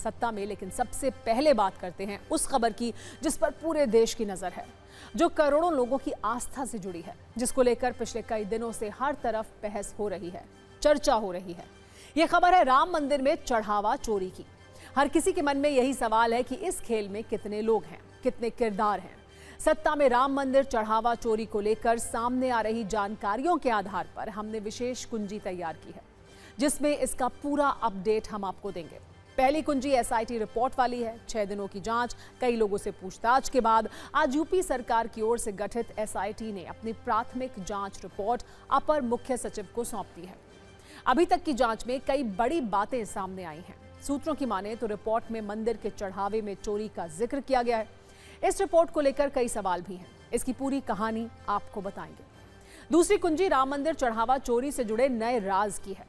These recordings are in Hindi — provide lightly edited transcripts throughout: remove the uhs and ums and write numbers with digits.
सत्ता में, लेकिन सबसे पहले बात करते हैं उस खबर की जिस पर पूरे देश की नजर है, जो करोड़ों लोगों की आस्था से जुड़ी है, जिसको लेकर पिछले कई दिनों से हर तरफ बहस हो रही है, चर्चा हो रही है। यह खबर है राम मंदिर में चढ़ावा चोरी की। हर किसी के मन में यही सवाल है कि इस खेल में कितने लोग हैं, कितने किरदार हैं। सत्ता में राम मंदिर चढ़ावा चोरी को लेकर सामने आ रही जानकारियों के आधार पर हमने विशेष कुंजी तैयार की है, जिसमें इसका पूरा अपडेट हम आपको देंगे। पहली कुंजी एसआईटी रिपोर्ट वाली है। 6 दिनों की जांच, कई लोगों से पूछताछ के बाद आज यूपी सरकार की ओर से गठित एसआईटी ने अपनी प्राथमिक जांच रिपोर्ट अपर मुख्य सचिव को सौंप दी है। अभी तक की जांच में कई बड़ी बातें सामने आई हैं। सूत्रों की माने तो रिपोर्ट में मंदिर के चढ़ावे में चोरी का जिक्र किया गया है। इस रिपोर्ट को लेकर कई सवाल भी हैं। इसकी पूरी कहानी आपको बताएंगे। दूसरी कुंजी राम मंदिर चढ़ावा चोरी से जुड़े नए राज की है।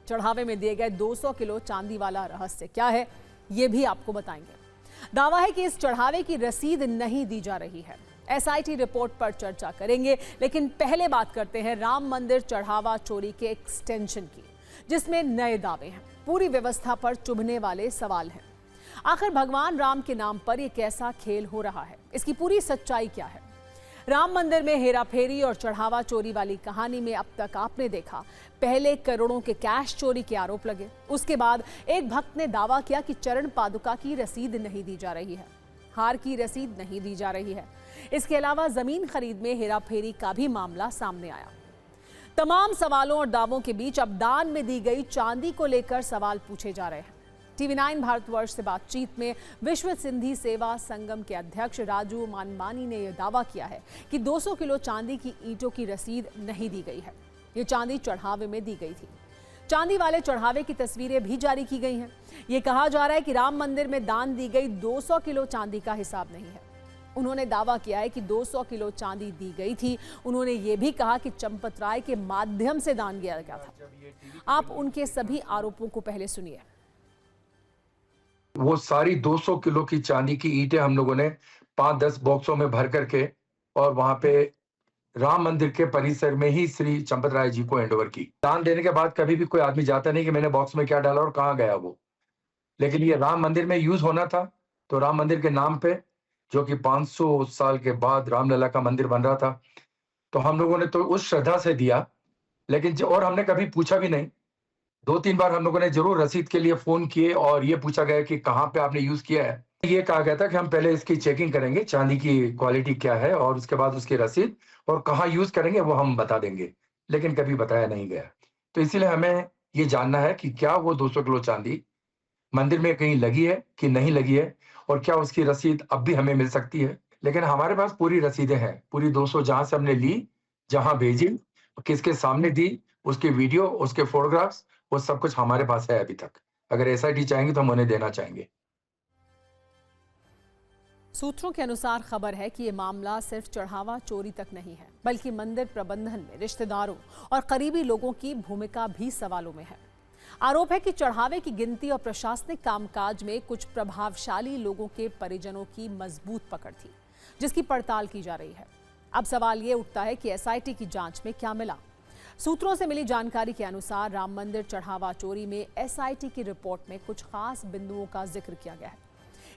चढ़ावे में दिए गए 200 किलो चांदी वाला रहस्य क्या है, ये भी आपको बताएंगे। दावा है कि इस चढ़ावे की रसीद नहीं दी जा रही है। एसआईटी रिपोर्ट पर चर्चा करेंगे, लेकिन पहले बात करते हैं राम मंदिर चढ़ावा चोरी के एक्सटेंशन की, जिसमें नए दावे हैं, पूरी व्यवस्था पर चुभने वाले सवाल हैं। आखिर भगवान राम के नाम पर यह कैसा खेल हो रहा है, इसकी पूरी सच्चाई क्या है। राम मंदिर में हेराफेरी और चढ़ावा चोरी वाली कहानी में अब तक आपने देखा, पहले करोड़ों के कैश चोरी के आरोप लगे, उसके बाद एक भक्त ने दावा किया कि चरण पादुका की रसीद नहीं दी जा रही है, हार की रसीद नहीं दी जा रही है। इसके अलावा जमीन खरीद में हेराफेरी का भी मामला सामने आया। तमाम सवालों और दावों के बीच अब दान में दी गई चांदी को लेकर सवाल पूछे जा रहे हैं। TV9 भारतवर्ष से बातचीत में विश्व सिंधी सेवा संगम के अध्यक्ष राजू मानमानी ने यह दावा किया है कि 200 किलो चांदी की ईंटों की रसीद नहीं दी गई है। ये चांदी चढ़ावे में दी गई थी। चांदी वाले चढ़ावे की तस्वीरें भी जारी की गई हैं। ये कहा जा रहा है कि राम मंदिर में दान दी गई 200 किलो चांदी का हिसाब नहीं है। उन्होंने दावा किया है कि 200 किलो चांदी दी गई थी। उन्होंने ये भी कहा कि चंपत राय के माध्यम से दान किया गया था। आप उनके सभी आरोपों को पहले सुनिए। वो सारी 200 किलो की चांदी की ईंटें हम लोगों ने 5-10 बॉक्सों में भर करके और वहां पे राम मंदिर के परिसर में ही श्री चंपत राय जी को हैंडओवर की। दान देने के बाद कभी भी कोई आदमी जाता नहीं कि मैंने बॉक्स में क्या डाला और कहाँ गया वो, लेकिन ये राम मंदिर में यूज होना था। तो राम मंदिर के नाम पे, जो कि 500 साल के बाद रामलला का मंदिर बन रहा था, तो हम लोगों ने तो उस श्रद्धा से दिया, लेकिन और हमने कभी पूछा भी नहीं। 2-3 बार हम लोगों ने जरूर रसीद के लिए फोन किए और ये पूछा गया कि कहाँ पे आपने यूज किया है। ये कहा गया था कि हम पहले इसकी चेकिंग करेंगे, चांदी की क्वालिटी क्या है, और उसके बाद उसकी रसीद और कहाँ यूज करेंगे वो हम बता देंगे, लेकिन कभी बताया नहीं गया। तो इसीलिए हमें ये जानना है कि क्या वो 200 किलो चांदी मंदिर में कहीं लगी है कि नहीं लगी है, और क्या उसकी रसीद अब भी हमें मिल सकती है। लेकिन हमारे पास पूरी रसीदें हैं, पूरी 200 जहां से हमने ली, जहां भेजी, किसके सामने दी, उसके वीडियो, उसके फोटोग्राफ्स, वो सब कुछ हमारे पास है अभी तक। अगर एसआईटी चाहेंगे तो हम उन्हें देना चाहेंगे। सूत्रों के अनुसार खबर है कि ये मामला सिर्फ चढ़ावा चोरी तक नहीं है, बल्कि मंदिर प्रबंधन में रिश्तेदारों और करीबी लोगों की भूमिका भी सवालों में है। आरोप है कि चढ़ावे की गिनती और प्रशासनिक कामकाज में कुछ प्रभावशाली लोगों के परिजनों की मजबूत पकड़ थी, जिसकी पड़ताल की जा रही है। अब सवाल ये उठता है कि एसआईटी की जांच में क्या मिला। सूत्रों से मिली जानकारी के अनुसार राम मंदिर चढ़ावा चोरी में एसआईटी की रिपोर्ट में कुछ खास बिंदुओं का जिक्र किया गया है।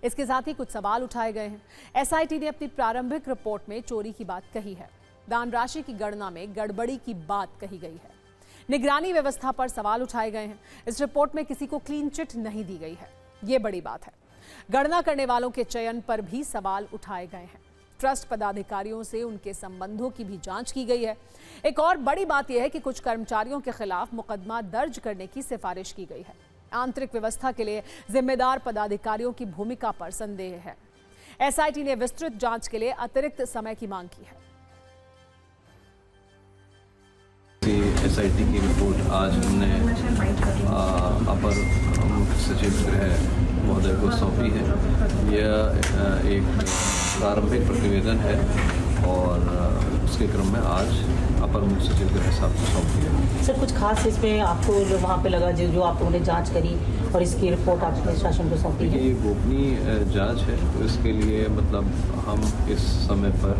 इसके साथ ही कुछ सवाल उठाए गए हैं। एसआईटी ने अपनी प्रारंभिक रिपोर्ट में चोरी की बात कही है। दान राशि की गणना में गड़बड़ी की बात कही गई है। निगरानी व्यवस्था पर सवाल उठाए गए हैं। इस रिपोर्ट में किसी को क्लीन चिट नहीं दी गई है, ये बड़ी बात है। गणना करने वालों के चयन पर भी सवाल उठाए गए हैं। ट्रस्ट पदाधिकारियों से उनके संबंधों की भी जांच की गई है। एक और बड़ी बात यह है कि कुछ कर्मचारियों के खिलाफ मुकदमा दर्ज करने की सिफारिश की गई है। आंतरिक व्यवस्था के लिए जिम्मेदार पदाधिकारियों की भूमिका पर संदेह है। एसआईटी ने विस्तृत जांच के लिए अतिरिक्त समय की मांग की है। एसआईटी की रिपोर्ट आज हमने अपर मुख्य सचिव गृह महोदय को सौंपी है। यह एक प्रारंभिक प्रतिवेदन है और उसके क्रम में आज अपर मुख्य सचिव गृह साहब को सौंपी है। सर, कुछ खास इसमें आपको वहाँ पे लगा जो आप लोगों ने जांच करी और इसकी रिपोर्ट आपने शासन को सौंपी है? ये गोपनीय जांच है, तो इसके लिए मतलब हम इस समय पर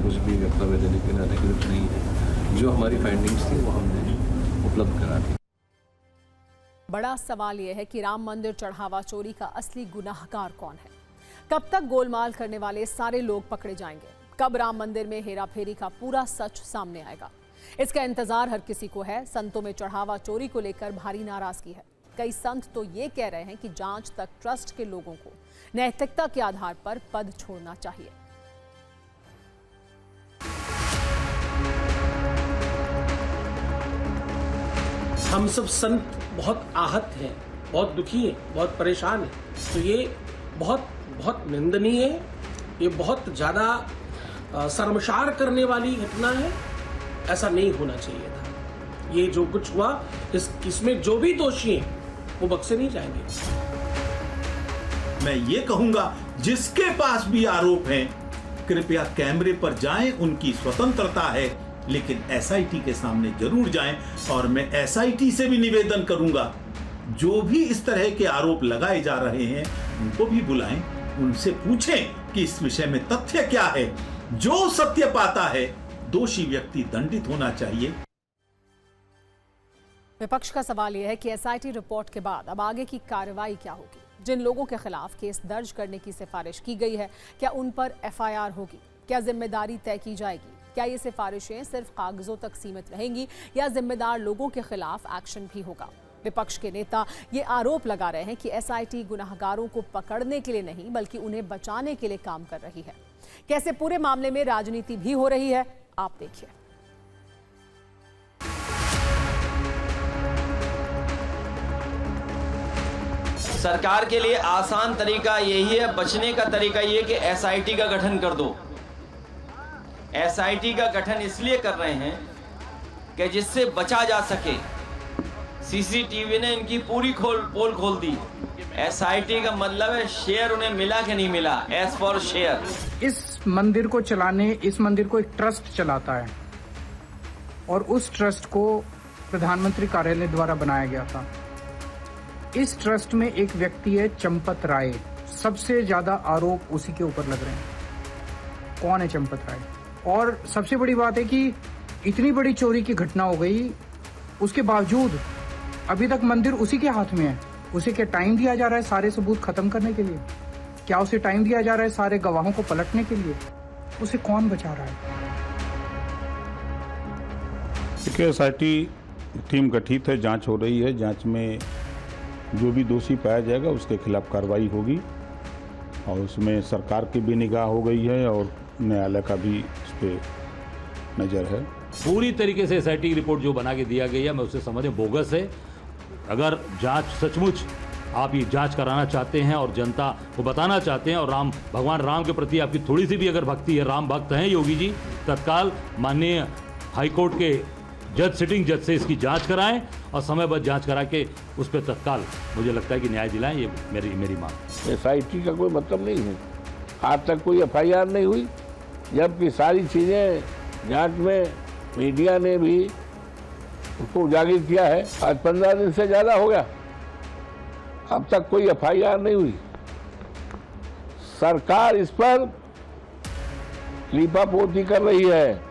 कुछ भी वक्तव्य देने के लिए अधिकृत नहीं है। जो हमारी फाइंडिंग्स थी वो हमने उपलब्ध करा दी। बड़ा सवाल यह है कि राम मंदिर चढ़ावा चोरी का असली गुनाहगार कौन है? कब तक गोलमाल करने वाले सारे लोग पकड़े जाएंगे? कब राम मंदिर में हेराफेरी का पूरा सच सामने आएगा? इसका इंतजार हर किसी को है। संतों में चढ़ावा चोरी को लेकर भारी नाराजगी है। कई संत तो ये कह रहे हैं कि जांच तक ट्रस्ट के लोगों को नैतिकता के आधार पर पद छोड़ना चाहिए। हम सब संत बहुत आहत हैं, बहुत दुखी हैं, बहुत परेशान हैं। तो ये बहुत निंदनीय है। ये बहुत ज़्यादा शर्मसार करने वाली घटना है। ऐसा नहीं होना चाहिए था। ये जो कुछ हुआ इसमें जो भी दोषी हैं वो बख्शे नहीं जाएंगे। मैं ये कहूंगा, जिसके पास भी आरोप हैं, कृपया कैमरे पर जाएं, उनकी स्वतंत्रता है, लेकिन एसआईटी के सामने जरूर जाएं। और मैं एसआईटी से भी निवेदन करूंगा, जो भी इस तरह के आरोप लगाए जा रहे हैं उनको भी बुलाएं, उनसे पूछें कि इस विषय में तथ्य क्या है। जो सत्य पाता है, दोषी व्यक्ति दंडित होना चाहिए। विपक्ष का सवाल यह है कि एसआईटी रिपोर्ट के बाद अब आगे की कार्रवाई क्या होगी? जिन लोगों के खिलाफ केस दर्ज करने की सिफारिश की गई है, क्या उन पर एफआईआर होगी? क्या जिम्मेदारी तय की जाएगी? क्या ये सिफारिशें सिर्फ कागजों तक सीमित रहेंगी या जिम्मेदार लोगों के खिलाफ एक्शन भी होगा? विपक्ष के नेता ये आरोप लगा रहे हैं कि एसआईटी गुनाहगारों को पकड़ने के लिए नहीं बल्कि उन्हें बचाने के लिए काम कर रही है। कैसे पूरे मामले में राजनीति भी हो रही है, आप देखिए। सरकार के लिए आसान तरीका यही है, बचने का तरीका ये कि एसआईटी का गठन कर दो। एसआईटी का गठन इसलिए कर रहे हैं कि जिससे बचा जा सके। सीसीटीवी ने इनकी पूरी पोल खोल दी। एसआईटी का मतलब है शेयर उन्हें मिला कि नहीं मिला, एज फॉर शेयर। इस मंदिर को चलाने, इस मंदिर को एक ट्रस्ट चलाता है और उस ट्रस्ट को प्रधानमंत्री कार्यालय द्वारा बनाया गया था। इस ट्रस्ट में एक व्यक्ति है चंपत राय, सबसे ज्यादा आरोप उसी के ऊपर लग रहे हैं। कौन है चंपत राय? और सबसे बड़ी बात है कि इतनी बड़ी चोरी की घटना हो गई, उसके बावजूद अभी तक मंदिर उसी के हाथ में है। उसे क्या टाइम दिया जा रहा है सारे सबूत खत्म करने के लिए? क्या उसे टाइम दिया जा रहा है सारे गवाहों को पलटने के लिए? उसे कौन बचा रहा है? देखिए, एसआईटी टीम गठित है, जांच हो रही है। जांच में जो भी दोषी पाया जाएगा उसके खिलाफ कार्रवाई होगी और उसमें सरकार की भी निगाह हो गई है और न्यायालय का भी उस पर नज़र है। पूरी तरीके से एसआईटी की रिपोर्ट जो बना के दिया गया है, मैं उसे समझे बोगस है। अगर जांच सचमुच आप ये जांच कराना चाहते हैं और जनता को बताना चाहते हैं और भगवान राम के प्रति आपकी थोड़ी सी भी अगर भक्ति है, राम भक्त हैं योगी जी, तत्काल माननीय हाईकोर्ट के सिटिंग जज से इसकी जांच कराएं और समयबद्ध जांच करा के उस पर तत्काल मुझे लगता है कि न्याय दिलाएं। ये मेरी मांग। एसआईटी का कोई मतलब नहीं है। आज तक कोई एफआईआर नहीं हुई, जबकि सारी चीज़ें जांच में मीडिया ने भी उसको उजागर किया है। आज 15 दिन से ज़्यादा हो गया, अब तक कोई एफआईआर नहीं हुई। सरकार इस पर लीपापोती कर रही है।